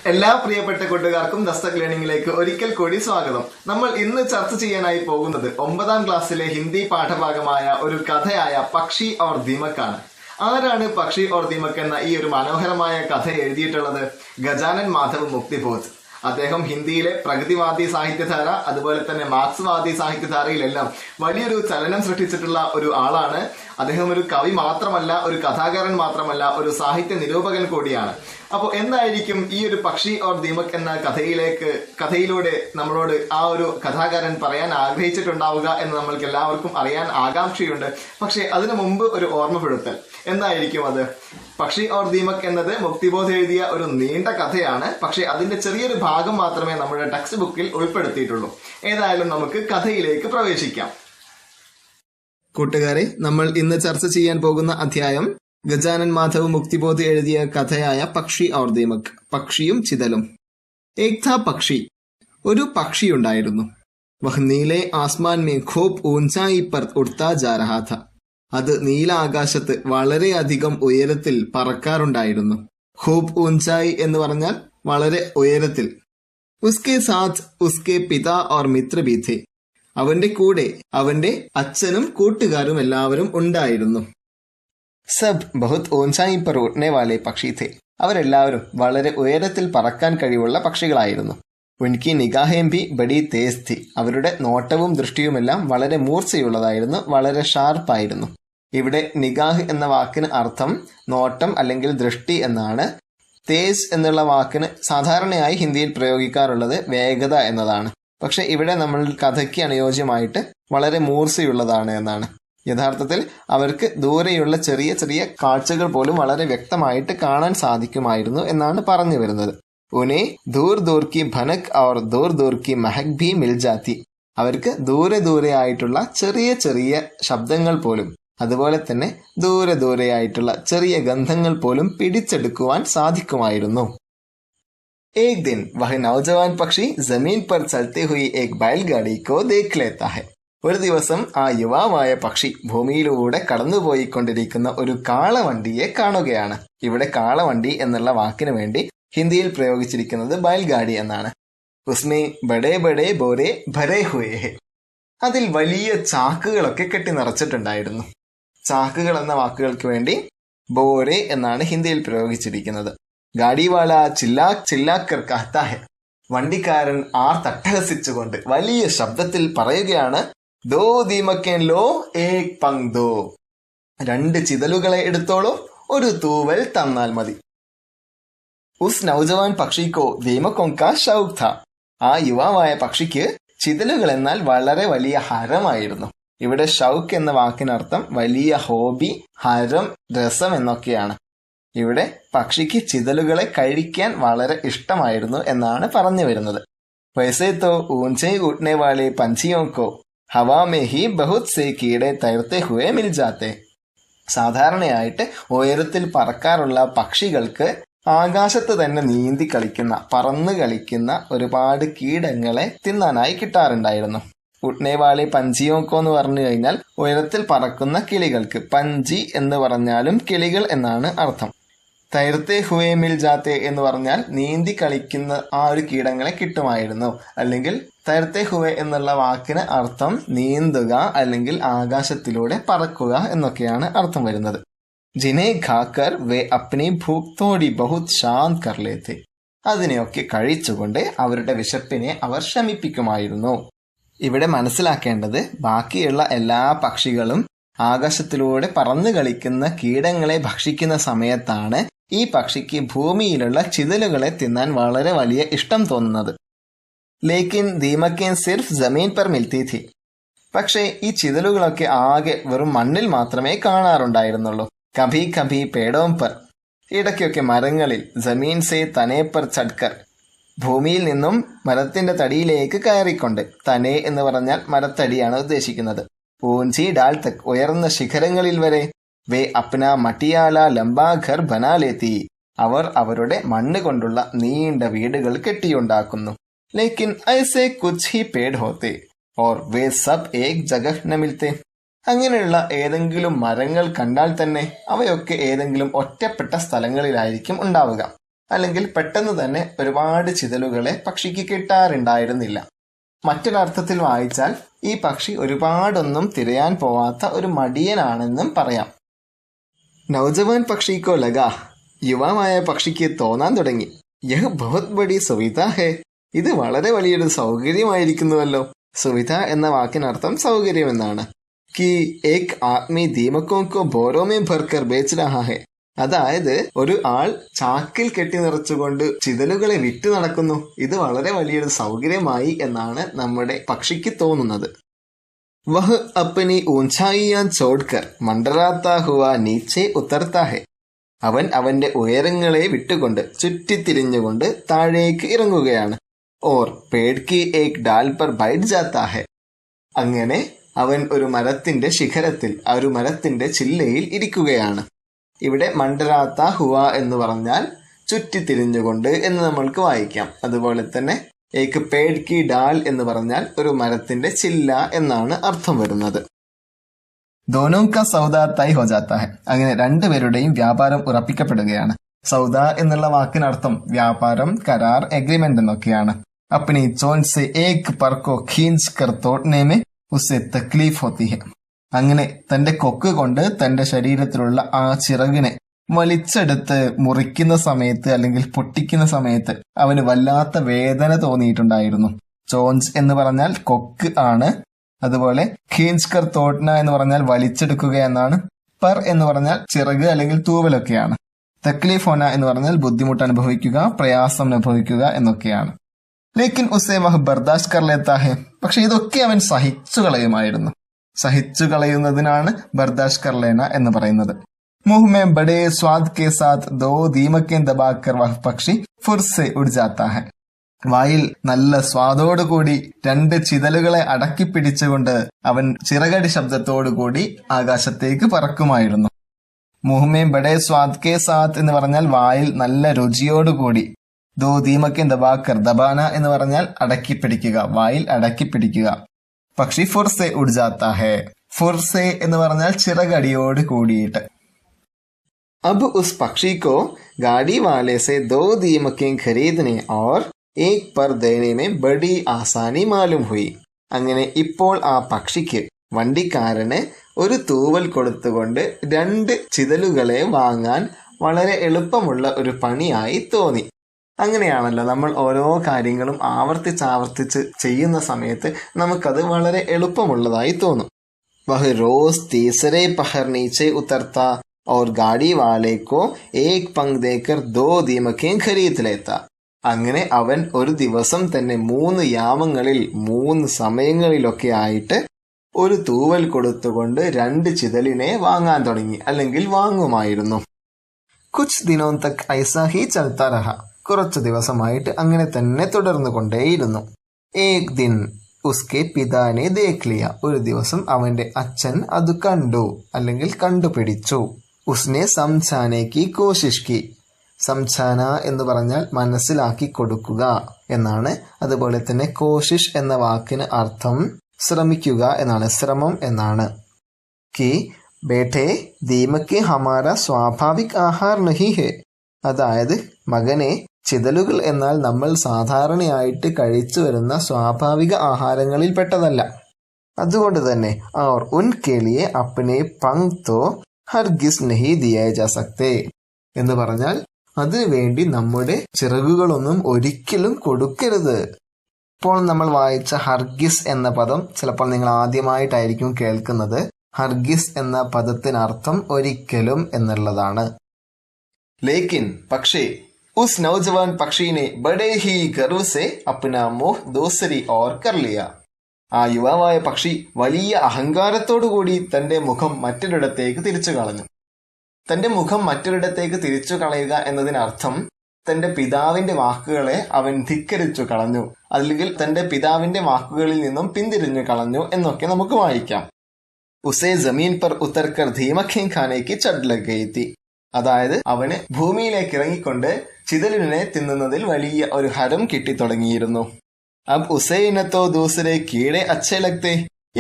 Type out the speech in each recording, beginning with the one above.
എല്ലാ പ്രിയപ്പെട്ട കൂട്ടുകാർക്കും ദസ്തക് ലേണിംഗിലേക്ക് ഒരിക്കൽ കൂടി സ്വാഗതം. നമ്മൾ ഇന്ന് ചർച്ച ചെയ്യാനായി പോകുന്നത് 9ാം ക്ലാസ്സിലെ ഹിന്ദി പാഠഭാഗമായ ഒരു കഥയായ പക്ഷി ഓർ ദീമക് ആണ്. ആരാണ് പക്ഷി ഓർ ദീമക് എന്ന ഈ ഒരു മനോഹരമായ കഥ എഴുതിയിട്ടുള്ളത്? ഗജാനൻ മാധവ് മുക്തിബോധ്. അദ്ദേഹം ഹിന്ദിയിലെ പ്രഗതിവാദി സാഹിത്യധാര അതുപോലെ തന്നെ മാർക്സ്വാദി സാഹിത്യധാരയിലെല്ലാം വലിയൊരു ചലനം സൃഷ്ടിച്ചിട്ടുള്ള ഒരു ആളാണ്. അദ്ദേഹം ഒരു കവി മാത്രമല്ല, ഒരു കഥാകാരൻ മാത്രമല്ല, ഒരു സാഹിത്യ നിരൂപകൻ കൂടിയാണ്. അപ്പോൾ എന്തായിരിക്കും ഈ ഒരു പക്ഷി ഓർ ദീമക് എന്ന കഥയിലൂടെ നമ്മളോട് ആ ഒരു കഥാകാരൻ പറയാൻ ആഗ്രഹിച്ചിട്ടുണ്ടാവുക എന്ന് നമ്മൾക്ക് എല്ലാവർക്കും അറിയാൻ ആകാംക്ഷയുണ്ട്. പക്ഷെ അതിനു മുമ്പ് ഒരു ഓർമ്മപ്പെടുത്തൽ. എന്തായിരിക്കും അത്? പക്ഷി ഓർ ദീമക് എന്നത് മുക്തിബോധ് എഴുതിയ ഒരു നീണ്ട കഥയാണ്. പക്ഷെ അതിന്റെ ചെറിയൊരു ഭാഗം മാത്രമേ നമ്മുടെ ടെക്സ്റ്റ് ബുക്കിൽ ഉൾപ്പെടുത്തിയിട്ടുള്ളൂ. ഏതായാലും നമുക്ക് കഥയിലേക്ക് പ്രവേശിക്കാം. കൂട്ടുകാരെ, നമ്മൾ ഇന്ന് ചർച്ച ചെയ്യാൻ പോകുന്ന അധ്യായം ഗജാനൻ മാധവ് മുക്തിബോധ് എഴുതിയ കഥയായ പക്ഷി ഓർ ദീമക്, പക്ഷിയും ചിതലും. ഏക് ഥാ പക്ഷി, ഒരു പക്ഷിയുണ്ടായിരുന്നു. വഹ് നീലെ ആസ്മാൻ മേ ഖൂബ് ഊഞ്ചായി പർ ഉഡ്താ ജാ രഹാ ഥാ, അത് നീല ആകാശത്ത് വളരെയധികം ഉയരത്തിൽ പറക്കാറുണ്ടായിരുന്നു. ഖൂബ് ഊഞ്ചായി എന്ന് പറഞ്ഞാൽ വളരെ ഉയരത്തിൽ. ഉസ്കെ സാത്ത് ഉസ്കെ പിതാ ഓർ മിത്ര ഭി ഥേ, അവന്റെ കൂടെ അവന്റെ അച്ഛനും കൂട്ടുകാരും എല്ലാവരും ഉണ്ടായിരുന്നു. സബ് ബഹുത് ഊഞ്ചായി പർ ഉഡ്നെ വാലെ പക്ഷി ഥേ, അവരെല്ലാവരും വളരെ ഉയരത്തിൽ പറക്കാൻ കഴിവുള്ള പക്ഷികളായിരുന്നു. ഉൻകി നിഗാഹേം ഭി ബഡി തേസ് ഥി, അവരുടെ നോട്ടവും ദൃഷ്ടിയുമെല്ലാം വളരെ മൂർച്ചയുള്ളതായിരുന്നു, വളരെ ഷാർപ്പായിരുന്നു. ഇവിടെ നിഗാഹ് എന്ന വാക്കിന് അർത്ഥം നോട്ടം അല്ലെങ്കിൽ ദൃഷ്ടി എന്നാണ്. തേസ് എന്നുള്ള വാക്കിന് സാധാരണയായി ഹിന്ദിയിൽ പ്രയോഗിക്കാറുള്ളത് വേഗത എന്നതാണ്. പക്ഷെ ഇവിടെ നമ്മൾ കഥയ്ക്ക് അനുയോജ്യമായിട്ട് വളരെ മൂർച്ചയുള്ളതാണ് എന്നാണ്. യഥാർത്ഥത്തിൽ അവർക്ക് ദൂരെയുള്ള ചെറിയ ചെറിയ കാഴ്ചകൾ പോലും വളരെ വ്യക്തമായിട്ട് കാണാൻ സാധിക്കുമായിരുന്നു എന്നാണ് പറഞ്ഞു വരുന്നത്. ഉനെ ദൂർ ദൂർ കി ഭനക് ഔർ ദൂർ ദൂർ കി മഹക് ഭി മിൽ ജാത്തി, അവർക്ക് ദൂരെ ദൂരെ ആയിട്ടുള്ള ചെറിയ ചെറിയ ശബ്ദങ്ങൾ പോലും അതുപോലെ തന്നെ ദൂരെ ദൂരെയായിട്ടുള്ള ചെറിയ ഗന്ധങ്ങൾ പോലും പിടിച്ചെടുക്കുവാൻ സാധിക്കുമായിരുന്നു. ഏക് ദിൻ വഹ് നൗജവാൻ പക്ഷി ജമീൻ പർ ചലത്തെ ഹുയി ഏക് ബൈൽഗാഡി കോ ദേഖ് ലേത്താ ഹെ, ഒരു ദിവസം ആ യുവാവായ പക്ഷി ഭൂമിയിലൂടെ കടന്നുപോയിക്കൊണ്ടിരിക്കുന്ന ഒരു കാളവണ്ടിയെ കാണുകയാണ്. ഇവിടെ കാളവണ്ടി എന്നുള്ള വാക്കിന് വേണ്ടി ഹിന്ദിയിൽ പ്രയോഗിച്ചിരിക്കുന്നത് ബൈൽഗാഡി എന്നാണ്. ഉസ്മേ ബഡേ ബഡേ ബോരെ ഭരേ ഹുയേ ഹെ, അതിൽ വലിയ ചാക്കുകളൊക്കെ കെട്ടി നിറച്ചിട്ടുണ്ടായിരുന്നു. ചാക്കുകൾ എന്ന വാക്കുകൾക്ക് വേണ്ടി ബോരെ എന്നാണ് ഹിന്ദിയിൽ പ്രയോഗിച്ചിരിക്കുന്നത്. ഗാഡിവാല ചില്ലാക് ചില്ലാക്കർ കഹ്താ ഹെ, വണ്ടിക്കാരൻ തട്ടഹസിച്ചുകൊണ്ട് വലിയ ശബ്ദത്തിൽ പറയുകയാണ്, ദോ ദീമക്കേൻ ലോ ഏക് പങ് ദോ, 2 ചിതലുകളെ എടുത്തോളൂ, ഒരു തൂവൽ തന്നാൽ മതി. ഉസ് നൗജവാൻ പക്ഷിക്കോ ദീമക്കോൻ കാ ഷൗഖ് ഥാ, ആ യുവാവായ പക്ഷിക്ക് ചിതലുകൾ എന്നാൽ വളരെ വലിയ ഹരമായിരുന്നു. ഇവിടെ ഷൗക്ക് എന്ന വാക്കിനർത്ഥം വലിയ ഹോബി, ഹരം, രസം എന്നൊക്കെയാണ്. ഇവിടെ പക്ഷിക്ക് ചിതലുകളെ കഴിക്കാൻ വളരെ ഇഷ്ടമായിരുന്നു എന്നാണ് പറഞ്ഞു വരുന്നത്. വൈസേ തോ ഊഞ്ചേ ഉഡ്നെ വാലെ പഞ്ചിയോക്കോ ഹവാ മേ ഹി ബഹുത് സേ കീടെ തൈർത്തെ ഹുവേ മിൽ ജാത്തെ, സാധാരണയായിട്ട് ഉയരത്തിൽ പറക്കാറുള്ള പക്ഷികൾക്ക് ആകാശത്ത് തന്നെ നീന്തി കളിക്കുന്ന, പറന്ന് കളിക്കുന്ന ഒരുപാട് കീടങ്ങളെ തിന്നാനായി കിട്ടാറുണ്ടായിരുന്നു. ഉഡ്നേവാളി പഞ്ചിയോക്കോ എന്ന് പറഞ്ഞു കഴിഞ്ഞാൽ ഉയരത്തിൽ പറക്കുന്ന കിളികൾക്ക്, പഞ്ചി എന്ന് പറഞ്ഞാലും കിളികൾ എന്നാണ് അർത്ഥം. തൈർത്തെ ഹുവേ മിൽ ജാത്തെ എന്ന് പറഞ്ഞാൽ നീന്തി കളിക്കുന്ന ആ ഒരു കീടങ്ങളെ കിട്ടുമായിരുന്നു. അല്ലെങ്കിൽ തൈർത്തെ ഹുവേ എന്നുള്ള വാക്കിന് അർത്ഥം നീന്തുക അല്ലെങ്കിൽ ആകാശത്തിലൂടെ പറക്കുക എന്നൊക്കെയാണ് അർത്ഥം വരുന്നത്. ജിനെ ഖാക്കർ വേ അപ്നി ഭൂക് തോടി ബഹുത് ശാന്ത് കർ ലേത്തെ, അതിനെയൊക്കെ കഴിച്ചുകൊണ്ട് അവരുടെ വിശപ്പിനെ അവർ ശമിപ്പിക്കുമായിരുന്നു. ഇവിടെ മനസ്സിലാക്കേണ്ടത്, ബാക്കിയുള്ള എല്ലാ പക്ഷികളും ആകാശത്തിലൂടെ പറന്നു കളിക്കുന്ന കീടങ്ങളെ ഭക്ഷിക്കുന്ന സമയത്താണ് ഈ പക്ഷിക്ക് ഭൂമിയിലുള്ള ചിതലുകളെ തിന്നാൻ വളരെ വലിയ ഇഷ്ടം തോന്നുന്നത്. ലേക്കിൻ ദീമക്കേൻ സിർഫ് ജമീൻ പർ മിൽത്തി ഥി, പക്ഷേ ഈ ചിതലുകളൊക്കെ ആകെ വെറും മണ്ണിൽ മാത്രമേ കാണാറുണ്ടായിരുന്നുള്ളൂ. കഭി കഭി പേടോം പർ, ഇടയ്ക്കൊക്കെ മരങ്ങളിൽ, ജമീൻ സേ തനേ പർ ചഡ്കർ, ഭൂമിയിൽ നിന്നും മരത്തിന്റെ തടിയിലേക്ക് കയറിക്കൊണ്ട്. തനേ എന്ന് പറഞ്ഞാൽ മരത്തടിയാണ് ഉദ്ദേശിക്കുന്നത്. ഊഞ്ചി ഡാൽ തക്, ഉയർന്ന ശിഖരങ്ങളിൽ വരെ. വേ അപ്ന മട്ടിയാല ലംബാ ഘർ ബനാ ലേത്തി, അവർ അവരുടെ മണ്ണ് കൊണ്ടുള്ള നീണ്ട വീടുകൾ കെട്ടിയുണ്ടാക്കുന്നു. ലേക്കിൻ ഐസേ കുച്ച് ഹി പേഡ് ഹോത്തെ ഓർ വേ സബ് ഏക് ജഗഹ് ന മിൽത്തെ, അങ്ങനെയുള്ള ഏതെങ്കിലും മരങ്ങൾ കണ്ടാൽ തന്നെ അവയൊക്കെ ഏതെങ്കിലും ഒറ്റപ്പെട്ട സ്ഥലങ്ങളിലായിരിക്കും ഉണ്ടാവുക. അല്ലെങ്കിൽ പെട്ടെന്ന് തന്നെ ഒരുപാട് ചിതലുകളെ പക്ഷിക്ക് കിട്ടാറുണ്ടായിരുന്നില്ല. മറ്റൊരർത്ഥത്തിൽ വായിച്ചാൽ ഈ പക്ഷി ഒരുപാടൊന്നും തിരയാൻ പോവാത്ത ഒരു മടിയനാണെന്നും പറയാം. നൗജവാൻ പക്ഷിക്കോ ലഗാ, യുവാവായ പക്ഷിക്ക് തോന്നാൻ തുടങ്ങി, യഹ് ബഹുത് ബഡി സുവിധ ഹേ, ഇത് വളരെ വലിയൊരു സൗകര്യമായിരിക്കുന്നുവല്ലോ. സുവിധ എന്ന വാക്കിനർത്ഥം സൗകര്യം എന്നാണ്. കി ഏക് ആദ്മി ദീമക്കോ കോ ബോരോ മേ ഭർക്കർ ബേച്ച് രഹാ ഹേ, അതായത് ഒരു ആൾ ചാക്കിൽ കെട്ടി നിറച്ചുകൊണ്ട് ചിതലുകളെ വിറ്റ് നടക്കുന്നു. ഇത് വളരെ വലിയൊരു സൗകര്യമായി എന്നാണ് നമ്മുടെ പക്ഷിക്ക് തോന്നുന്നത്. വഹ് അപ്പനി ഊഞ്ചായിയാൻ ചോഡ്കർ മണ്ടറാത്താ ഹുവാ നീച്ചെ ഉത്തർത്താ ഹെ, അവൻ അവന്റെ ഉയരങ്ങളെ വിട്ടുകൊണ്ട് ചുറ്റിത്തിരിഞ്ഞുകൊണ്ട് താഴേക്ക് ഇറങ്ങുകയാണ്. ഓർ പേഡ് കി ഏക് ഡാൽ പർ ബൈഠ് ജാത്താ ഹെ, അങ്ങനെ അവൻ ഒരു മരത്തിന്റെ ശിഖരത്തിൽ, ഒരു മരത്തിന്റെ ചില്ലയിൽ ഇരിക്കുകയാണ്. ഇവിടെ മണ്ടരാത്ത ഹുവ എന്ന് പറഞ്ഞാൽ ചുറ്റിത്തിരിഞ്ഞുകൊണ്ട് എന്ന് നമ്മൾക്ക് വായിക്കാം. അതുപോലെ തന്നെ ഏക് പേഡ് കി ഡാൽ എന്ന് പറഞ്ഞാൽ ഒരു മരത്തിന്റെ ചില്ല എന്നാണ് അർത്ഥം വരുന്നത്. ദോനോ കാ സൗദ തൈ ഹോ ജാത്താ ഹെ, അങ്ങനെ രണ്ടുപേരുടെയും വ്യാപാരം ഉറപ്പിക്കപ്പെടുകയാണ്. സൗദ എന്നുള്ള വാക്കിനർത്ഥം വ്യാപാരം, കരാർ, എഗ്രിമെന്റ് എന്നൊക്കെയാണ്. അപ്പനി ചോൻ സെ ഏക് പർക്കോ ഖീഞ്ച് കർ തോട്നെ മേ ഉസ്സെ തക്ലീഫ് ഹോത്തി ഹെ, അങ്ങനെ തന്റെ കൊക്ക് കൊണ്ട് തന്റെ ശരീരത്തിലുള്ള ആ ചിറകിനെ വലിച്ചെടുത്ത് മുറിക്കുന്ന സമയത്ത് അല്ലെങ്കിൽ പൊട്ടിക്കുന്ന സമയത്ത് അവന് വല്ലാത്ത വേദന തോന്നിയിട്ടുണ്ടായിരുന്നു. ചോഞ്ച് എന്ന് പറഞ്ഞാൽ കൊക്ക് ആണ്. അതുപോലെ ഖീൻസ്കർ തോട്ന എന്ന് പറഞ്ഞാൽ വലിച്ചെടുക്കുക എന്നാണ്. പർ എന്ന് പറഞ്ഞാൽ ചിറക് അല്ലെങ്കിൽ തൂവലൊക്കെയാണ്. തക്ലീഫ് ഹോന എന്ന് പറഞ്ഞാൽ ബുദ്ധിമുട്ട് അനുഭവിക്കുക, പ്രയാസം അനുഭവിക്കുക എന്നൊക്കെയാണ്. ലേക്കിൻ ഉസേ വഹ് ബർദാഷ് കർ ലേത്താ ഹെ, പക്ഷെ ഇതൊക്കെ അവൻ സഹിച്ചു കളയുമായിരുന്നു. സഹിച്ചു കളയുന്നതിനാണ് ബർദാഷ് കർ ലേന എന്ന് പറയുന്നത്. മുഹ് മേ ബഡേ സ്വാദ് കെ സാത്ത് ദോ ദീമക്കെ ദബാക്കർ വഹ് പക്ഷി ഫുർ സെ ഉഡ് ജാത്താ ഹെ, വായിൽ നല്ല സ്വാദോടുകൂടി രണ്ട് ചിതലുകളെ അടക്കി പിടിച്ചുകൊണ്ട് അവൻ ചിറകടി ശബ്ദത്തോടുകൂടി ആകാശത്തേക്ക് പറക്കുമായിരുന്നു. മുഹ് മേ ബഡേ സ്വാദ് കെ സാത്ത് എന്ന് പറഞ്ഞാൽ വായിൽ നല്ല രുചിയോടുകൂടി. ദോ ദീമക്കെ ദബാക്കർ, ദബാന എന്ന് പറഞ്ഞാൽ അടക്കി പിടിക്കുക, വായിൽ അടക്കി പിടിക്കുക. പക്ഷി ഫുർസെ ഉഡ് ജാത്താ ഹെ, ഫുർസെ എന്ന് പറഞ്ഞാൽ ചിറകടിയോട് കൂടിയിട്ട്. अब उस पक्षी को गाड़ी वाले से 2 दीमकें खरीदने और एक पर देने में बड़ी आसानी मालूम हुई. അങ്ങനെ ഇപ്പോൾ ആ പക്ഷിക്ക് വണ്ടിക്കാരന് ഒരു തൂവൽ കൊടുത്തുകൊണ്ട് 2 ചിതലുകളെ വാങ്ങാൻ വളരെ എളുപ്പമുള്ള ഒരു പണിയായി തോന്നി. അങ്ങനെയാണല്ലോ നമ്മൾ ഓരോ കാര്യങ്ങളും ആവർത്തിച്ച് ചെയ്യുന്ന സമയത്ത് നമുക്കത് വളരെ എളുപ്പമുള്ളതായി തോന്നും. വഹ് റോസ് തീസരെ പഹർ നീച്ചെ ഉത്തർത്ത और गाड़ी वाले को एक पंख देकर 2 दीमकें खरीद लेता. അങ്ങനെ അവൻ ഒരു ദിവസം തന്നെ 3 യാമങ്ങളിൽ 3 സമയങ്ങളിലൊക്കെ ആയിട്ട് ഒരു തൂവൽ കൊടുത്തുകൊണ്ട് 2 ചിതലിനെ വാങ്ങാൻ തുടങ്ങി, അല്ലെങ്കിൽ വാങ്ങുമായിരുന്നു. കുച്ച് ദിനോം തക് ഐസാ ഹി ചൽത്താ രഹ, കുറച്ചു ദിവസമായിട്ട് അങ്ങനെ തന്നെ തുടർന്നു കൊണ്ടേയിരുന്നു. ഏക് ദിൻ ഉസ്കെ പിതാനെ ദേഖ് ലിയ, ഒരു ദിവസം അവന്റെ അച്ഛൻ അത് കണ്ടു അല്ലെങ്കിൽ കണ്ടുപിടിച്ചു. ഉസ്നെ സംസാനെ കി കോശിഷ് കി, സംസാന എന്ന് പറഞ്ഞാൽ മനസ്സിലാക്കി കൊടുക്കുക എന്നാണ്. അതുപോലെ തന്നെ കോശിഷ് എന്ന വാക്കിന് അർത്ഥം ശ്രമിക്കുക എന്നാണ്, ശ്രമം എന്നാണ്. കി ബേഠെ ദീമക്ക് ഹമാര സ്വാഭാവിക് ആഹാർ നഹി ഹെ, അതായത് മകനെ, ചിതലുകൾ എന്നാൽ നമ്മൾ സാധാരണയായിട്ട് കഴിച്ചു വരുന്ന സ്വാഭാവിക ആഹാരങ്ങളിൽ പെട്ടതല്ല. അതുകൊണ്ട് തന്നെ और उनके लिए अपने पंख तो ഹർഗിസ് നഹി ദിയേ ജാ സക്തേ എന്ന് പറഞ്ഞാൽ അതിനു വേണ്ടി നമ്മുടെ ചിറകുകളൊന്നും ഒരിക്കലും കൊടുക്കരുത്. ഇപ്പോൾ നമ്മൾ വായിച്ച ഹർഗിസ് എന്ന പദം ചിലപ്പോൾ നിങ്ങൾ ആദ്യമായിട്ടായിരിക്കും കേൾക്കുന്നത്. ഹർഗിസ് എന്ന പദത്തിനർത്ഥം ഒരിക്കലും എന്നുള്ളതാണ്. ലേക്കിൻ പക്ഷേ ഉസ് നൗജവാൻ പക്ഷീനെ ബഡേ ഹി ഗർവ് സെ അപ്നാ മോഹ് ദൂസരി ഓർ കർ ലിയ, ആ യുവാവായ പക്ഷി വലിയ അഹങ്കാരത്തോടുകൂടി തന്റെ മുഖം മറ്റൊരിടത്തേക്ക് തിരിച്ചു കളഞ്ഞു. തന്റെ മുഖം മറ്റൊരിടത്തേക്ക് തിരിച്ചു കളയുക എന്നതിനർത്ഥം തന്റെ പിതാവിന്റെ വാക്കുകളെ അവൻ ധിക്കരിച്ചു കളഞ്ഞു, അല്ലെങ്കിൽ തന്റെ പിതാവിന്റെ വാക്കുകളിൽ നിന്നും പിന്തിരിഞ്ഞു കളഞ്ഞു എന്നൊക്കെ നമുക്ക് വായിക്കാം. ഉസേ ജമീൻ പർ ഉത്തർക്കർ ധീമഖേം ഖാനേക്ക് ചഡ് ലഗ് ഗയി തി, അതായത് അവന് ഭൂമിയിലേക്ക് ഇറങ്ങിക്കൊണ്ട് ചിതലിനെ തിന്നുന്നതിൽ വലിയ ഒരു ഹരം കിട്ടിത്തുടങ്ങിയിരുന്നു. അബ് ഉസൈനത്തോ ദൂസരെ കീടെ അച്ഛേ ലഗ്തേ,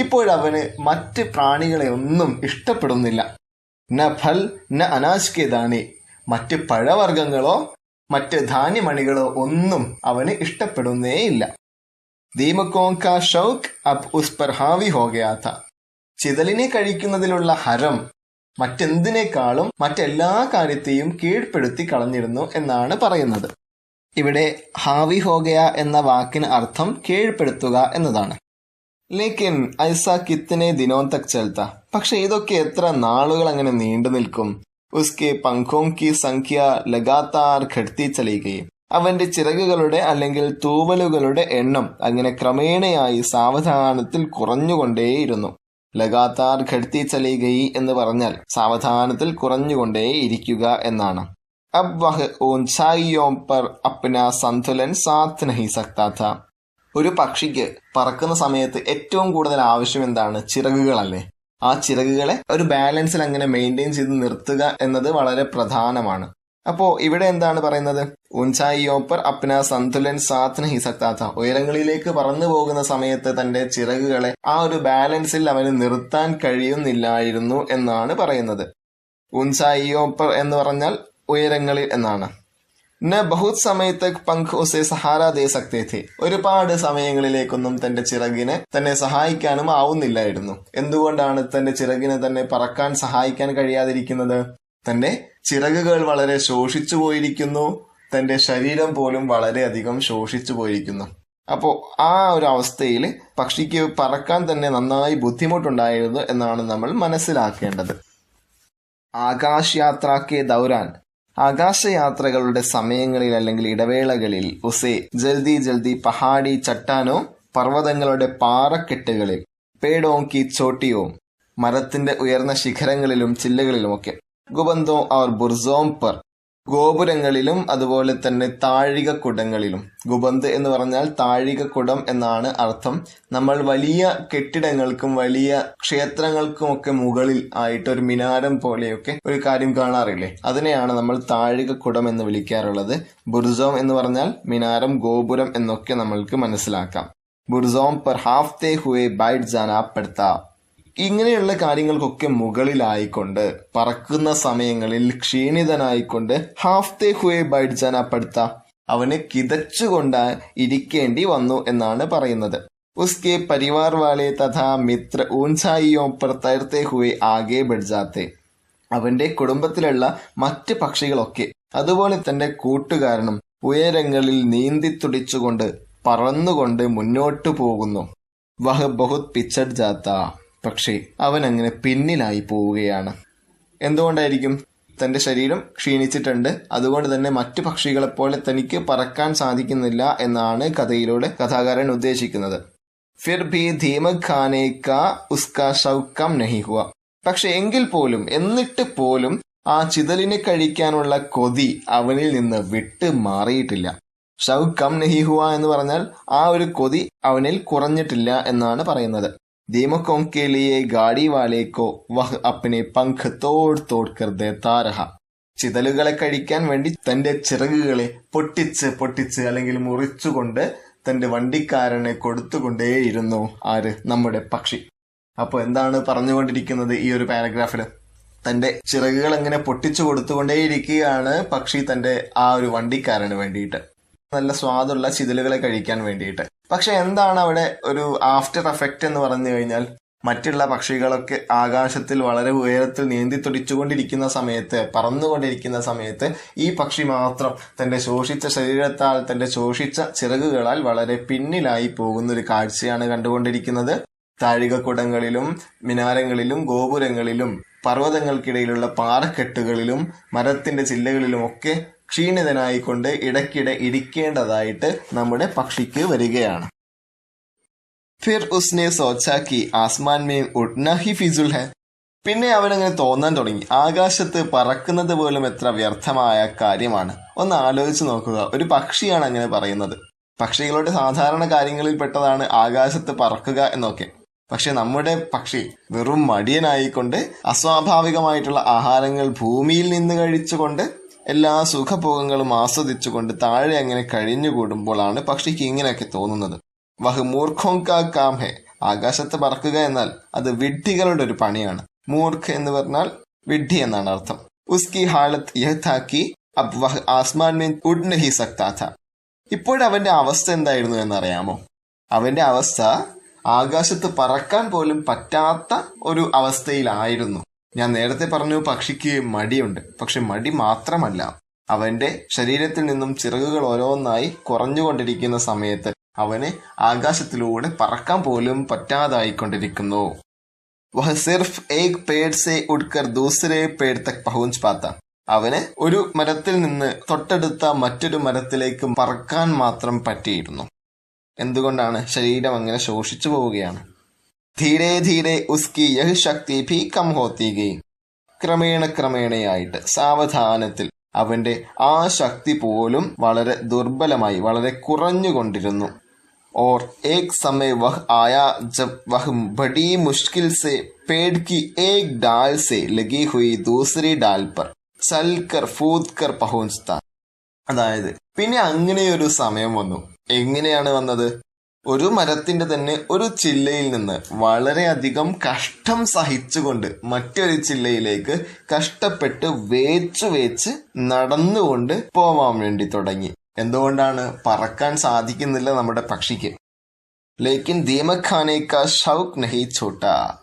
ഇപ്പോഴവന് മറ്റ് പ്രാണികളെ ഒന്നും ഇഷ്ടപ്പെടുന്നില്ല. ന ഫൽ ന അനാജ് കെ ദാനെ, മറ്റ് പഴവർഗ്ഗങ്ങളോ മറ്റ് ധാന്യമണികളോ ഒന്നും അവന് ഇഷ്ടപ്പെടുന്നേയില്ല. ദീമക്കോं का शौक अब उस पर हावी हो गया था. ചിതലിനെ കഴിക്കുന്നതിലുള്ള ഹരം മറ്റെന്തിനേക്കാളും മറ്റെല്ലാ കാര്യത്തെയും കീഴ്പ്പെടുത്തി കളഞ്ഞിരുന്നു എന്നാണ് പറയുന്നത്. ഇവിടെ ഹാവി ഹോഗയ എന്ന വാക്കിന് അർത്ഥം കീഴ്പ്പെടുത്തുക എന്നതാണ്. ലേക്കിൻ ഐസാ കിത്തനെ ദിനോം തക് ചൽത്ത. പക്ഷെ ഇതൊക്കെ എത്ര നാളുകൾ അങ്ങനെ നീണ്ടു നിൽക്കും? ഉസ്കെ പങ്കോं की സംഖ്യ ലഗാതാർ ഘട്തി ചലി ഗയി. അവന്റെ ചിറകുകളുടെ അല്ലെങ്കിൽ തൂവലുകളുടെ എണ്ണം അങ്ങനെ ക്രമേണയായി സാവധാനത്തിൽ കുറഞ്ഞുകൊണ്ടേയിരുന്നു. ലഗാതാർ ഘട്തി ചലി ഗയി എന്ന് പറഞ്ഞാൽ സാവധാനത്തിൽ കുറഞ്ഞുകൊണ്ടേ ഇരിക്കുക എന്നാണ്. അബ് വഹ് ഊൻചായിയോം പർ അപ്നാ സന്തുലൻ സാത്ത് നഹി സക്താ ഥാ. ഒരു പക്ഷിക്ക് പറക്കുന്ന സമയത്ത് ഏറ്റവും കൂടുതൽ ആവശ്യം എന്താണ്? ചിറകുകളല്ലേ. ആ ചിറകുകളെ ഒരു ബാലൻസിൽ അങ്ങനെ മെയിൻറ്റെയിൻ ചെയ്ത് നിർത്തുക എന്നത് വളരെ പ്രധാനമാണ്. അപ്പോ ഇവിടെ എന്താണ് പറയുന്നത്? ഊൻചായിയോപ്പർ അപ്ന സന്തുലൻ സാത്ത് നഹി സക്താ ഥാ. ഉയരങ്ങളിലേക്ക് പറന്നു പോകുന്ന സമയത്ത് തന്റെ ചിറകുകളെ ആ ഒരു ബാലൻസിൽ അവന് നിർത്താൻ കഴിയുന്നില്ലായിരുന്നു എന്നാണ് പറയുന്നത്. ഊൻചായിയോപ്പർ എന്ന് പറഞ്ഞാൽ ഉയരങ്ങളിൽ എന്നാണ്. ന ബഹുത് സമയത്തേക്ക് പങ്ക് ഉസെ സഹാര ദേ സക്തേ ഥേ. ഒരുപാട് സമയങ്ങളിലേക്കൊന്നും തന്റെ ചിറകിനെ തന്നെ സഹായിക്കാനും ആവുന്നില്ലായിരുന്നു. എന്തുകൊണ്ടാണ് തന്റെ ചിറകിനെ തന്നെ പറക്കാൻ സഹായിക്കാൻ കഴിയാതിരിക്കുന്നത്? തന്റെ ചിറകുകൾ വളരെ ശോഷിച്ചു പോയിരിക്കുന്നു. തന്റെ ശരീരം പോലും വളരെയധികം ശോഷിച്ചു പോയിരിക്കുന്നു. അപ്പോ ആ ഒരു അവസ്ഥയിൽ പക്ഷിക്ക് പറക്കാൻ തന്നെ നന്നായി ബുദ്ധിമുട്ടുണ്ടായിരുന്നു എന്നാണ് നമ്മൾ മനസ്സിലാക്കേണ്ടത്. ആകാശ് യാത്രാക്കെ ദൗരാൻ. ആകാശയാത്രകളുടെ സമയങ്ങളിൽ അല്ലെങ്കിൽ ഇടവേളകളിൽ ഉസേ ജൽദി ജൽദി പഹാടി ചട്ടാനോ പർവ്വതങ്ങളുടെ പാറക്കെട്ടുകളിൽ പേടോങ്കി ചോട്ടിയോ മരത്തിന്റെ ഉയർന്ന ശിഖരങ്ങളിലും ചില്ലകളിലുമൊക്കെ ഗുബന്തോ അവർ ബുർസോം പർ ഗോപുരങ്ങളിലും അതുപോലെ തന്നെ താഴികക്കുടങ്ങളിലും. ഗുബന്ത് എന്ന് പറഞ്ഞാൽ താഴികക്കുടം എന്നാണ് അർത്ഥം. നമ്മൾ വലിയ കെട്ടിടങ്ങൾക്കും വലിയ ക്ഷേത്രങ്ങൾക്കുമൊക്കെ മുകളിൽ ആയിട്ട് ഒരു മിനാരം പോലെയൊക്കെ ഒരു കാര്യം കാണാറില്ലേ? അതിനെയാണ് നമ്മൾ താഴികക്കുടം എന്ന് വിളിക്കാറുള്ളത്. ബുർസോം എന്ന് പറഞ്ഞാൽ മിനാരം, ഗോപുരം എന്നൊക്കെ നമ്മൾക്ക് മനസ്സിലാക്കാം. ബുർസോം പർ ഹാഫ്തേ ഹുവേ ബൈറ്റ് ജാനാ പഡ്താ. ഇങ്ങനെയുള്ള കാര്യങ്ങൾക്കൊക്കെ മുകളിലായിക്കൊണ്ട് പറക്കുന്ന സമയങ്ങളിൽ ക്ഷീണിതനായിക്കൊണ്ട് ഹാഫ്തേ ഹുവേ ബൈറ്റ് ജാനാ പഡ്താ, അവന് കിതച്ചുകൊണ്ട് ഇരിക്കേണ്ടി വന്നു എന്നാണ് പറയുന്നത്. ഉസ്കെ പരിവാർ വാലെ തഥാ മിത്ര ഊൻചായിയോ പർ തൈർത്തേ ഹുവേ ആകെ ബഡ് ജാത്തെ. അവന്റെ കുടുംബത്തിലുള്ള മറ്റ് പക്ഷികളൊക്കെ അതുപോലെ തന്റെ കൂട്ടുകാരനും ഉയരങ്ങളിൽ നീന്തിത്തുടിച്ചുകൊണ്ട് പറന്നുകൊണ്ട് മുന്നോട്ടു പോകുന്നു. വഹ് ബഹുത് പിച്ചഡ് ജാത്ത. പക്ഷേ അവൻ അങ്ങനെ പിന്നിലായി പോവുകയാണ്. എന്തുകൊണ്ടായിരിക്കും? തന്റെ ശരീരം ക്ഷീണിച്ചിട്ടുണ്ട്. അതുകൊണ്ട് തന്നെ മറ്റു പക്ഷികളെപ്പോലെ തനിക്ക് പറക്കാൻ സാധിക്കുന്നില്ല എന്നാണ് കഥയിലൂടെ കഥാകാരൻ ഉദ്ദേശിക്കുന്നത്. ഫിർ ഭി ധീമക് ഖാനെ കാ ഉസ്കാ ഷൗക് കം നഹി ഹുവ. പക്ഷെ എങ്കിൽ പോലും എന്നിട്ട് പോലും ആ ചിതലിനെ കഴിക്കാനുള്ള കൊതി അവനിൽ നിന്ന് വിട്ട് മാറിയിട്ടില്ല. ഷൗക് കം നഹി ഹുവ എന്ന് പറഞ്ഞാൽ ആ ഒരു കൊതി അവനിൽ കുറഞ്ഞിട്ടില്ല എന്നാണ് പറയുന്നത്. ദീമക്കോं के लिए गाड़ी वाले को वह अपने पंख तोड़ तोड़ कर देता रहा. ചിതലുകളെ കഴിക്കാൻ വേണ്ടി തന്റെ ചിറകുകളെ പൊട്ടിച്ച് അല്ലെങ്കിൽ മുറിച്ചുകൊണ്ട് തന്റെ വണ്ടിക്കാരനെ കൊടുത്തുകൊണ്ടേയിരുന്നു. ആര്? നമ്മുടെ പക്ഷി. അപ്പൊ എന്താണ് പറഞ്ഞുകൊണ്ടിരിക്കുന്നത് ഈ ഒരു പാരഗ്രാഫില്? തന്റെ ചിറകുകൾ അങ്ങനെ പൊട്ടിച്ചു കൊടുത്തുകൊണ്ടേയിരിക്കുകയാണ് പക്ഷി തന്റെ ആ ഒരു വണ്ടിക്കാരന് വേണ്ടിയിട്ട്, നല്ല സ്വാദുള്ള ചിതലുകളെ കഴിക്കാൻ വേണ്ടിയിട്ട്. പക്ഷെ എന്താണ് അവിടെ ഒരു ആഫ്റ്റർ എഫക്റ്റ് എന്ന് പറഞ്ഞു കഴിഞ്ഞാൽ, മറ്റുള്ള പക്ഷികളൊക്കെ ആകാശത്തിൽ വളരെ ഉയരത്തിൽ നീന്തി തുടിച്ചുകൊണ്ടിരിക്കുന്ന സമയത്ത്, പറന്നുകൊണ്ടിരിക്കുന്ന സമയത്ത് ഈ പക്ഷി മാത്രം തന്റെ ശോഷിച്ച ശരീരത്താൽ, തന്റെ ശോഷിച്ച ചിറകുകളാൽ വളരെ പിന്നിലായി പോകുന്ന ഒരു കാഴ്ചയാണ് കണ്ടുകൊണ്ടിരിക്കുന്നത്. താഴികക്കുടങ്ങളിലും മിനാരങ്ങളിലും ഗോപുരങ്ങളിലും പർവ്വതങ്ങൾക്കിടയിലുള്ള പാറക്കെട്ടുകളിലും മരത്തിന്റെ ചില്ലകളിലും ഒക്കെ ക്ഷീണിതനായിക്കൊണ്ട് ഇടയ്ക്കിടെ ഇരിക്കേണ്ടതായിട്ട് നമ്മുടെ പക്ഷിക്ക് വരികയാണ്. ഫിർ ഉസ്നെ സോച്ചാ കി ആസ്മാൻ മേ ഉഡ്നാ ഹി ഫിസുൽ ഹൈ. പിന്നെ അവനങ്ങനെ തോന്നാൻ തുടങ്ങി, ആകാശത്ത് പറക്കുന്നത് പോലും എത്ര വ്യർത്ഥമായ കാര്യമാണ്. ഒന്ന് ആലോചിച്ച് നോക്കുക, ഒരു പക്ഷിയാണ് അങ്ങനെ പറയുന്നത്. പക്ഷികളുടെ സാധാരണ കാര്യങ്ങളിൽ പെട്ടതാണ് ആകാശത്ത് പറക്കുക എന്നൊക്കെ. പക്ഷെ നമ്മുടെ പക്ഷി വെറും മടിയനായിക്കൊണ്ട് അസ്വാഭാവികമായിട്ടുള്ള ആഹാരങ്ങൾ ഭൂമിയിൽ നിന്ന് കഴിച്ചുകൊണ്ട് എല്ലാ സുഖഭോഗങ്ങളും ആസ്വദിച്ചുകൊണ്ട് താഴെ അങ്ങനെ കഴിഞ്ഞുകൂടുമ്പോഴാണ് പക്ഷിക്ക് ഇങ്ങനെയൊക്കെ തോന്നുന്നത്. വഹ് മൂർഖോं का काम है. ആകാശത്ത് പറക്കുക എന്നാൽ അത് വിഡ്ഢികളുടെ ഒരു പണിയാണ്. മൂർഖ് എന്ന് പറഞ്ഞാൽ വിഡ്ഢി എന്നാണ് അർത്ഥം. ഉസ്കി ഹാലത്ത് യഹ് താ കി അബ് വഹ് ആസ്മാൻ മേ ഉഡ് നഹി സക്താ ഥ. ഇപ്പോഴവന്റെ അവസ്ഥ എന്തായിരുന്നു എന്നറിയാമോ? അവന്റെ അവസ്ഥ ആകാശത്ത് പറക്കാൻ പോലും പറ്റാത്ത ഒരു അവസ്ഥയിലായിരുന്നു. ഞാൻ നേരത്തെ പറഞ്ഞു പക്ഷിക്ക് മടിയുണ്ട്. പക്ഷെ മടി മാത്രമല്ല, അവന്റെ ശരീരത്തിൽ നിന്നും ചിറകുകൾ ഓരോന്നായി കുറഞ്ഞുകൊണ്ടിരിക്കുന്ന സമയത്ത് അവന് ആകാശത്തിലൂടെ പറക്കാൻ പോലും പറ്റാതായിക്കൊണ്ടിരിക്കുന്നു. വഹ് സിർഫ് ഏക് പേഡ് സെ ഉഡ്കർ ദൂസരെ പേഡ് തക് പഹുഞ്ച് പാത്ത. അവന് ഒരു മരത്തിൽ നിന്ന് തൊട്ടടുത്ത മറ്റൊരു മരത്തിലേക്ക് പറക്കാൻ മാത്രം പറ്റിയിരുന്നു. എന്തുകൊണ്ടാണ്? ശരീരം അങ്ങനെ ശോഷിച്ചു പോവുകയാണ്. ധീരെ ധീരെ ഉസ്കി യഹ് ശക്തി ഭി കം ഹോത്തി ഗയി. ക്രമേണയായിട്ട് സാവധാനത്തിൽ അവന്റെ ആ ശക്തി പോലും വളരെ ദുർബലമായി, വളരെ കുറഞ്ഞുകൊണ്ടിരുന്നു. और एक समय वह आया जब वह बड़ी मुश्किल से पेड़ की एक डाल से लगी हुई दूसरी डाल पर चलकर फूदकर पहुंचता. അതായത് പിന്നെ അങ്ങനെയൊരു സമയം വന്നു. എങ്ങനെയാണ് വന്നത്? ഒരു മരത്തിന്റെ തന്നെ ഒരു ചില്ലയിൽ നിന്ന് വളരെയധികം കഷ്ടം സഹിച്ചുകൊണ്ട് മറ്റൊരു ചില്ലയിലേക്ക് കഷ്ടപ്പെട്ട് വേച്ച് നടന്നുകൊണ്ട് പോവാൻ വേണ്ടി തുടങ്ങി. എന്തുകൊണ്ടാണ്? പറക്കാൻ സാധിക്കുന്നില്ല നമ്മുടെ പക്ഷിക്ക്. ലേക്കിൻ ദീമക് ഖാനെ കാ ഷൗക്ക് നഹി ഛോട്ടാ.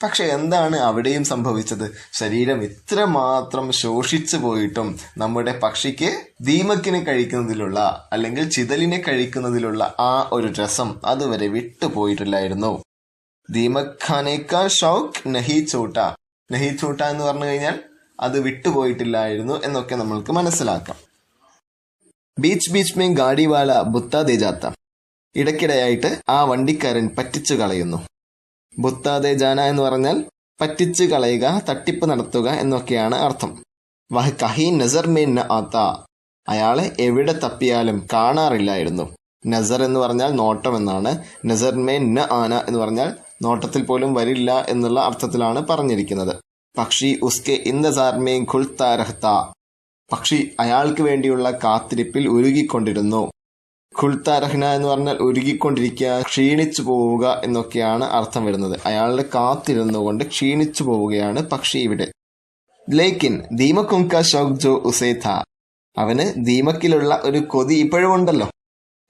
പക്ഷെ എന്താണ് അവിടെയും സംഭവിച്ചത്? ശരീരം ഇത്രമാത്രം ശോഷിച്ചു പോയിട്ടും നമ്മുടെ പക്ഷിക്ക് ദീമക്കിനെ കഴിക്കുന്നതിലുള്ള അല്ലെങ്കിൽ ചിതലിനെ കഴിക്കുന്നതിലുള്ള ആ ഒരു രസം അതുവരെ വിട്ടുപോയിട്ടില്ലായിരുന്നു. ദീമക് ഖാനെ കാ ഷൗക്ക് നഹി ഛോട്ടാ. നഹി ഛോട്ടാ എന്ന് പറഞ്ഞു കഴിഞ്ഞാൽ അത് വിട്ടുപോയിട്ടില്ലായിരുന്നു എന്നൊക്കെ നമ്മൾക്ക് മനസ്സിലാക്കാം. ബീച്ച് ബീച്ച് മേ ഗാഡിവാല ബുത്താ ദേ ജാത്ത. ഇടയ്ക്കിടെയായിട്ട് ആ വണ്ടിക്കാരൻ പറ്റിച്ചു കളയുന്നു. ബുത്താതെ ജാന എന്ന് പറഞ്ഞാൽ പറ്റിച്ചു കളയുക, തട്ടിപ്പ് നടത്തുക എന്നൊക്കെയാണ് അർത്ഥം. വഹ് കഹി നസർ മേ ന ആത്ത. അയാളെ എവിടെ തപ്പിയാലും കാണാറില്ലായിരുന്നു. നസർ എന്ന് പറഞ്ഞാൽ നോട്ടം എന്നാണ്. നസർ മേ ന ആന എന്ന് പറഞ്ഞാൽ നോട്ടത്തിൽ പോലും വരില്ല എന്നുള്ള അർത്ഥത്തിലാണ് പറഞ്ഞിരിക്കുന്നത്. പക്ഷി ഉസ്കെ ഇന്ദസാർ മേ ഖുൽത്താ രഹ്താ. പക്ഷി അയാൾക്ക് വേണ്ടിയുള്ള കാത്തിരിപ്പിൽ ഉരുകിക്കൊണ്ടിരുന്നു. ഖുൽത്താ രഹ്ന എന്ന് പറഞ്ഞാൽ ഉരുകിക്കൊണ്ടിരിക്കുക, ക്ഷീണിച്ചു പോവുക എന്നൊക്കെയാണ് അർത്ഥം വരുന്നത്. അയാളുടെ കാത്തിരുന്നു കൊണ്ട് ക്ഷീണിച്ചു പോവുകയാണ് പക്ഷി ഇവിടെ. ലേക്കിൻ ദീമക് ഉൻകാ ഷൗഖ് ജോ ഉസേ ഥാ. അവന് ദീമക്കിലുള്ള ഒരു കൊതി ഇപ്പോഴും ഉണ്ടല്ലോ.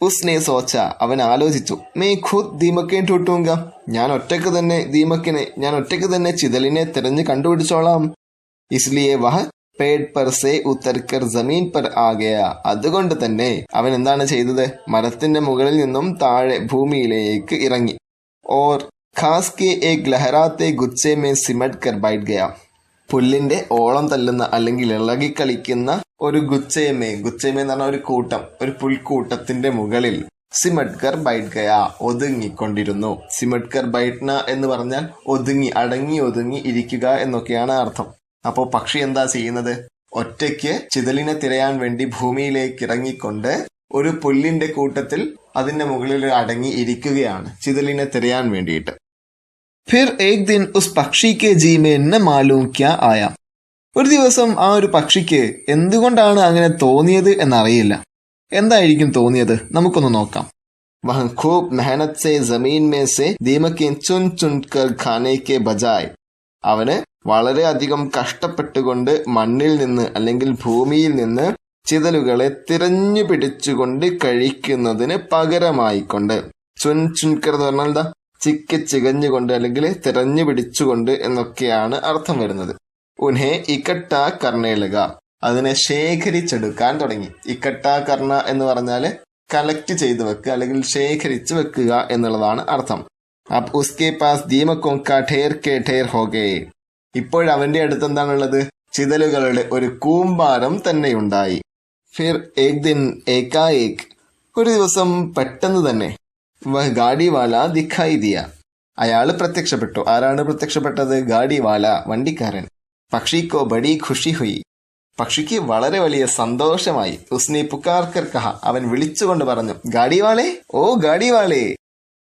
ഉസ്നെ സോച്ച. അവൻ ആലോചിച്ചു. മേ ഖുദ് ദീമക്കെ ടൂട്ടൂങ്ക. ഞാൻ ഒറ്റയ്ക്ക് തന്നെ ചിതലിനെ തിരഞ്ഞ് കണ്ടുപിടിച്ചോളാം. ഇസ്ലിയെ വഹ പേഡ് പർ സേ ഉത്തർക്കർ ജമീൻ പർ ആ ഗയ. അതുകൊണ്ട് തന്നെ അവൻ എന്താണ് ചെയ്തത്? മരത്തിന്റെ മുകളിൽ നിന്നും താഴെ ഭൂമിയിലേക്ക് ഇറങ്ങി. Or Khas K Ek ലഹരാത്തെ ഗുച്ഛെ may സിമട്ട് കർ ബൈഠ് ഗയ. പുല്ലിന്റെ ഓളം തല്ലുന്ന അല്ലെങ്കിൽ ഇളകിക്കളിക്കുന്ന ഒരു ഗുച്ഛയമേ എന്ന് പറഞ്ഞ ഒരു കൂട്ടം, ഒരു പുൽക്കൂട്ടത്തിന്റെ മുകളിൽ സിമട്ട് കർ ബൈഠ് ഗയ, ഒതുങ്ങിക്കൊണ്ടിരുന്നു. സിമട്ട് കർ ബൈഠ്ന എന്ന് പറഞ്ഞാൽ അടങ്ങി ഒതുങ്ങി ഇരിക്കുക എന്നൊക്കെയാണ് അർത്ഥം. അപ്പോ പക്ഷി എന്താ ചെയ്യുന്നത്? ഒറ്റയ്ക്ക് ചിതലിനെ തിരയാൻ വേണ്ടി ഭൂമിയിലേക്ക് ഇറങ്ങിക്കൊണ്ട് ഒരു പുല്ലിന്റെ കൂട്ടത്തിൽ അതിന്റെ മുകളിൽ അടങ്ങി ഇരിക്കുകയാണ് ചിതലിനെ തിരയാൻ വേണ്ടിയിട്ട്. ഫിർ ഏക് ദിൻ ഉസ് പക്ഷി കെ ജീ മേ ന മാലൂം ക്യാ ആയ. ഒരു ദിവസം ആ ഒരു പക്ഷിക്ക് എന്തുകൊണ്ടാണ് അങ്ങനെ തോന്നിയത് എന്നറിയില്ല. എന്തായിരിക്കും തോന്നിയത്? നമുക്കൊന്ന് നോക്കാം. വഹ് ഖൂബ് മെഹനത് സെ ജമീൻ മേ സെ ദീമകെ ചുൻ ചുൻ കർ ഖാനെ കെ ബജായ്. അവന് വളരെയധികം കഷ്ടപ്പെട്ടുകൊണ്ട് മണ്ണിൽ നിന്ന് അല്ലെങ്കിൽ ഭൂമിയിൽ നിന്ന് ചിതലുകളെ തിരഞ്ഞു പിടിച്ചുകൊണ്ട് കഴിക്കുന്നതിന് പകരമായിക്കൊണ്ട്, ചുൻകർ എന്ന് പറഞ്ഞാൽ എന്താ? ചികഞ്ഞുകൊണ്ട് അല്ലെങ്കിൽ തിരഞ്ഞു പിടിച്ചുകൊണ്ട് എന്നൊക്കെയാണ് അർത്ഥം വരുന്നത്. ഉൻഹെ ഇക്കട്ട കർണേലക. അതിനെ ശേഖരിച്ചെടുക്കാൻ തുടങ്ങി. ഇക്കട്ട കർണ എന്ന് പറഞ്ഞാല് കളക്ട് ചെയ്ത് വെക്കുക അല്ലെങ്കിൽ ശേഖരിച്ചു വെക്കുക എന്നുള്ളതാണ് അർത്ഥം. അബ് ഉസ്കെ പാസ് ദീമക്കോം കാ ഠേർ കെ ഠേർ ഹോഗേ. ഇപ്പോഴവന്റെ അടുത്ത് എന്താണുള്ളത്? ചിതലുകളുടെ ഒരു കൂമ്പാരം തന്നെയുണ്ടായി. ഫിർ ഏക് ദിൻ ഏകാഏക്. ഒരു ദിവസം പെട്ടെന്ന് തന്നെ വഹ് ഗാഡിവാല ദിഖായി ദിയ. അയാള് പ്രത്യക്ഷപ്പെട്ടു. ആരാണ് പ്രത്യക്ഷപ്പെട്ടത്? ഗാഡിവാല, വണ്ടിക്കാരൻ. പക്ഷിക്കോ ബഡി ഖുഷി ഹുയി. പക്ഷിക്ക് വളരെ വലിയ സന്തോഷമായി. ഉസ്നെ പുകാർ കർ കഹ. അവൻ വിളിച്ചുകൊണ്ട് പറഞ്ഞു, ഗാഡിവാലേ, ഓ ഗാഡിവാലേ,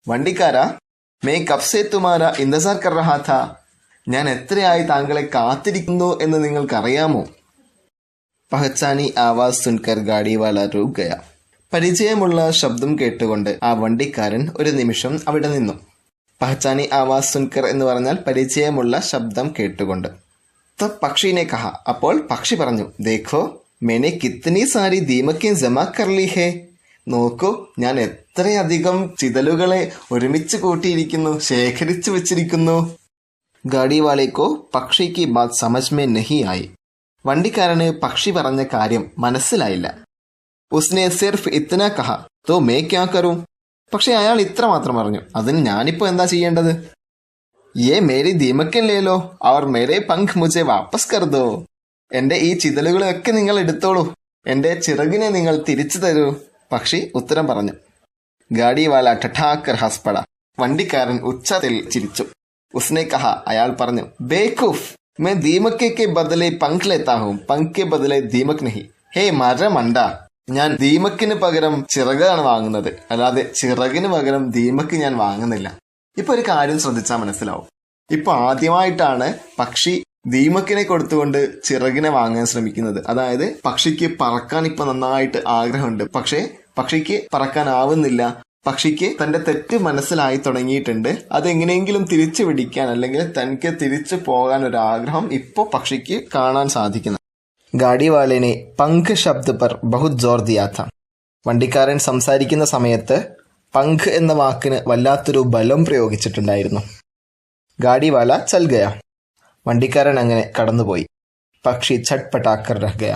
വണ്ടിക്കാരാ, മേ കബ്സെ തുമാര ഇന്തസാർ കർ രഹാ ഥാ. ഞാൻ എത്രയായി താങ്കളെ കാത്തിരിക്കുന്നു എന്ന് നിങ്ങൾക്കറിയാമോ? പഹച്ചാനി ആവാസ് സുൻകർ ഗാഡിവാല രൂപ് ഗയ. പരിചയമുള്ള ശബ്ദം കേട്ടുകൊണ്ട് ആ വണ്ടിക്കാരൻ ഒരു നിമിഷം അവിടെ നിന്നു. പഹച്ചാനി ആവാസ് സുൻകർ എന്ന് പറഞ്ഞാൽ പരിചയമുള്ള ശബ്ദം കേട്ടുകൊണ്ട്. തബ് പക്ഷീനെ കഹ. അപ്പോൾ പക്ഷി പറഞ്ഞു, ദേഖോ मैंने कितनी सारी दीमकें जमा कर ली है. നോക്കൂ, ഞാൻ എത്രയധികം ചിതലുകളെ ഒരുമിച്ച് കൂട്ടിയിരിക്കുന്നു, ശേഖരിച്ചു വെച്ചിരിക്കുന്നു. ഗാഡി വാലേക്കോ പക്ഷി കി ബാത് സമജ് മേ നഹി ആയി. വണ്ടിക്കാരന് പക്ഷി പറഞ്ഞ കാര്യം മനസ്സിലായില്ല. ഉസ്നെ സിർഫ് ഇത്ന കഹ തോ മേ ക്യാ കരൂം. പക്ഷെ അയാൾ ഇത്ര മാത്രം പറഞ്ഞു, അതിന് ഞാനിപ്പോ എന്താ ചെയ്യേണ്ടത്? യേ മേരി ദീമക്കൻ ലേലോ അവർ മേരെ പങ്ക് മുझे വാപ്പസ് കർ ദോ. എന്റെ ഈ ചിതലുകളെയൊക്കെ നിങ്ങൾ എടുത്തോളൂ, എന്റെ ചിറകിനെ നിങ്ങൾ തിരിച്ചു തരൂ. പക്ഷി ഉത്തരം പറഞ്ഞു. ഗാഡി വാല ഠഠാക്കർ ഹസ്പട. വണ്ടിക്കാരൻ ഉച്ചത്തിൽ ചിരിച്ചു. ഉസ്നെ കഹ, അയാൾ പറഞ്ഞു, ബേഖൂഫ്, मैं दीमके के बदले पंख लेता हूँ, पंख के बदले दीमक नहीं. ഹേ മരമണ്ട, ഞാൻ ദീമക്കിന് പകരം ചിറകാണ് വാങ്ങുന്നത്, അല്ലാതെ ചിറകിന് പകരം ദീമക്ക് ഞാൻ വാങ്ങുന്നില്ല. ഇപ്പൊ ഒരു കാര്യം ശ്രദ്ധിച്ചാൽ മനസ്സിലാവും. ഇപ്പൊ ആദ്യമായിട്ടാണ് പക്ഷി ദീമക്കിനെ കൊടുത്തുകൊണ്ട് ചിറകിനെ വാങ്ങാൻ ശ്രമിക്കുന്നത്. അതായത് പക്ഷിക്ക് പറക്കാൻ ഇപ്പൊ നന്നായിട്ട് ആഗ്രഹമുണ്ട്, പക്ഷേ പക്ഷിക്ക് പറക്കാനാവുന്നില്ല. പക്ഷിക്ക് തന്റെ തെറ്റ് മനസ്സിലായി തുടങ്ങിയിട്ടുണ്ട്. അതെങ്ങനെയെങ്കിലും തിരിച്ചു പിടിക്കാൻ അല്ലെങ്കിൽ തനിക്ക് തിരിച്ചു പോകാൻ ഒരു ആഗ്രഹം ഇപ്പോ പക്ഷിക്ക് കാണാൻ സാധിക്കുന്നു. ഗാഡി വാലേനെ പങ്ക് ശബ്ദ പർ ബഹുത് ജോർ ദിയാ ഥാ. വണ്ടിക്കാരൻ സംസാരിക്കുന്ന സമയത്ത് പങ്ക് എന്ന വാക്കിന് വല്ലാത്തൊരു ബലം പ്രയോഗിച്ചിട്ടുണ്ടായിരുന്നു. ഗാഡി വാല ചൽ ഗയ. വണ്ടിക്കാരൻ അങ്ങനെ കടന്നുപോയി. പക്ഷി ഛട്പടാക്കർ രഹ് ഗയ.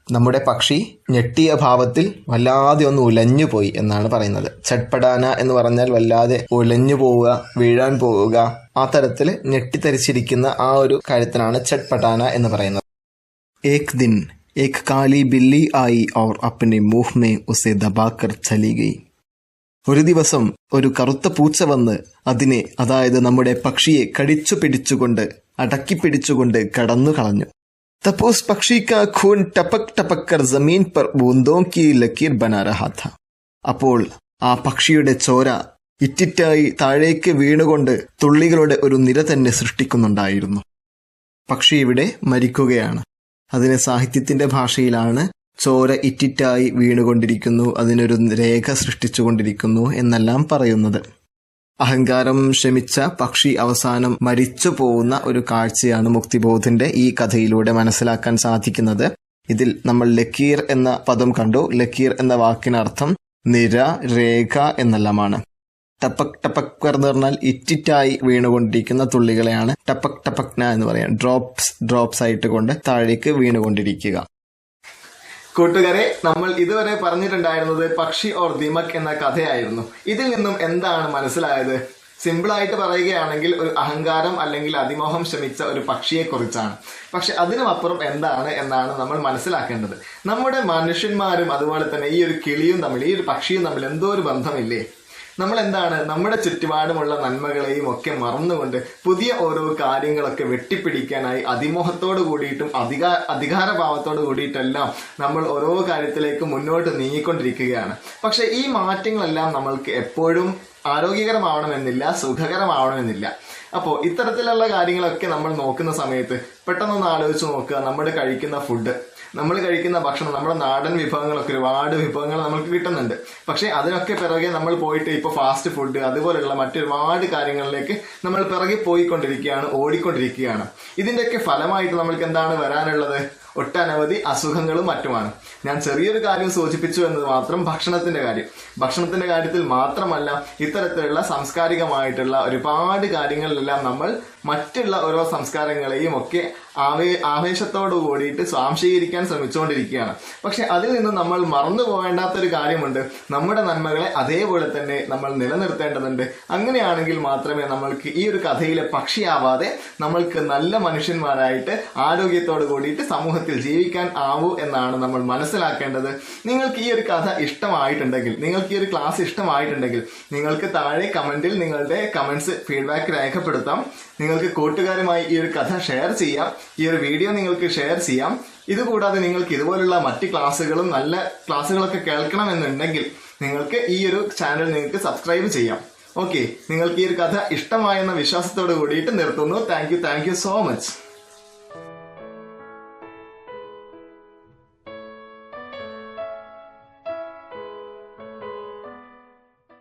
നമ്മുടെ പക്ഷി ഞെട്ടിയ ഭാവത്തിൽ വല്ലാതെ ഒന്ന് ഉലഞ്ഞുപോയി എന്നാണ് പറയുന്നത്. ഛട്പടാന എന്ന് പറഞ്ഞാൽ വല്ലാതെ ഉലഞ്ഞു പോവുക, വീഴാൻ പോവുക, ആ തരത്തിൽ ഞെട്ടിത്തരിച്ചിരിക്കുന്ന ആ ഒരു കാര്യത്തിനാണ് ഛട്പടാന എന്ന് പറയുന്നത്. ഏക് ദിൻ ഏക് കാലി ബില്ലി ആയി ഔർ അപ്നെ മുഹ് മേ ഉസേ ദബാക്കർ ചലി ഗയി. ഒരു ദിവസം ഒരു കറുത്ത പൂച്ച വന്ന് അതിനെ, അതായത് നമ്മുടെ പക്ഷിയെ കടിച്ചു പിടിച്ചുകൊണ്ട് അടക്കി പിടിച്ചുകൊണ്ട് കടന്നു കളഞ്ഞു. तब उस पक्षी का खून टपक टपक कर जमीन पर बूंदों की लकीर बना रहा था. അപ്പോൾ ആ പക്ഷിയുടെ ചോര ഇറ്റിറ്റായി താഴേക്ക് വീണുകൊണ്ട് തുള്ളികളുടെ ഒരു നിര തന്നെ സൃഷ്ടിക്കുന്നുണ്ടായിരുന്നു. പക്ഷി ഇവിടെ മരിക്കുകയാണ്. അതിന് സാഹിത്യത്തിന്റെ ഭാഷയിലാണ് ചോര ഇറ്റിറ്റായി വീണുകൊണ്ടിരിക്കുന്നു, അതിനൊരു രേഖ സൃഷ്ടിച്ചുകൊണ്ടിരിക്കുന്നു എന്നെല്ലാം പറയുന്നത്. അഹങ്കാരം ശമിച്ച പക്ഷി അവസാനം മരിച്ചു പോകുന്ന ഒരു കാഴ്ചയാണ് മുക്തിബോധിന്റെ ഈ കഥയിലൂടെ മനസ്സിലാക്കാൻ സാധിക്കുന്നത്. ഇതിൽ നമ്മൾ ലക്കീർ എന്ന പദം കണ്ടു. ലക്കീർ എന്ന വാക്കിനർത്ഥം നിര, രേഖ എന്നെല്ലാമാണ്. ടപ്പക് ടപ്പക് എന്ന് പറഞ്ഞാൽ ഇറ്റിറ്റായി വീണുകൊണ്ടിരിക്കുന്ന തുള്ളികളെയാണ് ടപ്പക് ടപ്പക്ന എന്ന് പറയാം. ഡ്രോപ്സ് ആയിട്ട് കൊണ്ട് താഴേക്ക് വീണുകൊണ്ടിരിക്കുക. കൂട്ടുകാരെ, നമ്മൾ ഇതുവരെ പറഞ്ഞിട്ടുണ്ടായിരുന്നത് പക്ഷി ഓർ ദീമക് എന്ന കഥയായിരുന്നു. ഇതിൽ നിന്നും എന്താണ് മനസ്സിലായത്? സിമ്പിളായിട്ട് പറയുകയാണെങ്കിൽ ഒരു അഹങ്കാരം അല്ലെങ്കിൽ അതിമോഹം ശമിച്ച ഒരു പക്ഷിയെ കുറിച്ചാണ്. പക്ഷെ അതിനുമപ്പുറം എന്താണ് എന്നാണ് നമ്മൾ മനസ്സിലാക്കേണ്ടത്. നമ്മുടെ മനുഷ്യന്മാരും അതുപോലെ തന്നെ ഈ ഒരു കിളിയും തമ്മിൽ, ഈ ഒരു പക്ഷിയും തമ്മിൽ എന്തോ ഒരു ബന്ധമില്ലേ? നമ്മൾ എന്താണ് നമ്മുടെ ചുറ്റുപാടുമുള്ള നന്മകളെയും ഒക്കെ മറന്നുകൊണ്ട് പുതിയ ഓരോ കാര്യങ്ങളൊക്കെ വെട്ടിപ്പിടിക്കാനായി അതിമോഹത്തോട് കൂടിയിട്ടും അധികാരഭാവത്തോട് കൂടിയിട്ടെല്ലാം നമ്മൾ ഓരോ കാര്യത്തിലേക്ക് മുന്നോട്ട് നീങ്ങിക്കൊണ്ടിരിക്കുകയാണ്. പക്ഷെ ഈ മാറ്റങ്ങളെല്ലാം നമ്മൾക്ക് എപ്പോഴും ആരോഗ്യകരമാവണമെന്നില്ല, സുഖകരമാവണമെന്നില്ല. അപ്പോൾ ഇത്തരത്തിലുള്ള കാര്യങ്ങളൊക്കെ നമ്മൾ നോക്കുന്ന സമയത്ത് പെട്ടെന്നൊന്ന് ആലോചിച്ച് നോക്കുക. നമ്മൾ കഴിക്കുന്ന ഭക്ഷണം, നമ്മുടെ നാടൻ വിഭവങ്ങളൊക്കെ ഒരുപാട് വിഭവങ്ങൾ നമുക്ക് കിട്ടുന്നുണ്ട്. പക്ഷെ അതിനൊക്കെ പിറകെ നമ്മൾ പോയിട്ട് ഇപ്പോൾ ഫാസ്റ്റ് ഫുഡ് അതുപോലുള്ള മറ്റൊരുപാട് കാര്യങ്ങളിലേക്ക് നമ്മൾ പിറകെ ഓടിക്കൊണ്ടിരിക്കുകയാണ്. ഇതിന്റെയൊക്കെ ഫലമായിട്ട് നമ്മൾക്ക് എന്താണ് വരാനുള്ളത്? ഒട്ടനവധി അസുഖങ്ങളും മറ്റുമാണ്. ഞാൻ ചെറിയൊരു കാര്യം സൂചിപ്പിച്ചു എന്നത് മാത്രം. ഭക്ഷണത്തിന്റെ കാര്യത്തിൽ മാത്രമല്ല, ഇത്തരത്തിലുള്ള സാംസ്കാരികമായിട്ടുള്ള ഒരുപാട് കാര്യങ്ങളിലെല്ലാം നമ്മൾ മറ്റുള്ള ഓരോ സംസ്കാരങ്ങളെയും ഒക്കെ ആവേശത്തോടു കൂടിയിട്ട് സ്വാംശീകരിക്കാൻ ശ്രമിച്ചുകൊണ്ടിരിക്കുകയാണ്. പക്ഷെ അതിൽ നിന്ന് നമ്മൾ മറന്നു പോകേണ്ടാത്തൊരു കാര്യമുണ്ട്. നമ്മുടെ നന്മകളെ അതേപോലെ തന്നെ നമ്മൾ നിലനിർത്തേണ്ടതുണ്ട്. അങ്ങനെയാണെങ്കിൽ മാത്രമേ നമ്മൾക്ക് ഈ ഒരു കഥയിലെ പക്ഷിയാവാതെ നമ്മൾക്ക് നല്ല മനുഷ്യന്മാരായിട്ട് ആരോഗ്യത്തോടു കൂടിയിട്ട് സമൂഹത്തിൽ ജീവിക്കാൻ ആവൂ എന്നാണ് നമ്മൾ മനസ്സിലാക്കേണ്ടത്. നിങ്ങൾക്ക് ഈ ഒരു കഥ ഇഷ്ടമായിട്ടുണ്ടെങ്കിൽ, നിങ്ങൾക്ക് ഈ ഒരു ക്ലാസ് ഇഷ്ടമായിട്ടുണ്ടെങ്കിൽ നിങ്ങൾക്ക് താഴെ കമന്റിൽ നിങ്ങളുടെ കമന്റ്സ്, ഫീഡ്ബാക്ക് രേഖപ്പെടുത്താം. നിങ്ങൾക്ക് കൂട്ടുകാരുമായി ഈ ഒരു കഥ ഷെയർ ചെയ്യാം. ഈ ഒരു വീഡിയോ നിങ്ങൾക്ക് ഷെയർ ചെയ്യാം. ഇതുകൂടാതെ നിങ്ങൾക്ക് ഇതുപോലുള്ള മറ്റ് ക്ലാസ്സുകളും നല്ല ക്ലാസ്സുകളൊക്കെ കേൾക്കണമെന്നുണ്ടെങ്കിൽ നിങ്ങൾക്ക് ഈ ഒരു ചാനൽ നിങ്ങൾക്ക് സബ്സ്ക്രൈബ് ചെയ്യാം. ഓക്കെ, നിങ്ങൾക്ക് ഈ ഒരു കഥ ഇഷ്ടമായെന്ന വിശ്വാസത്തോട് കൂടിയിട്ട് നിർത്തുന്നു. Thank you so much.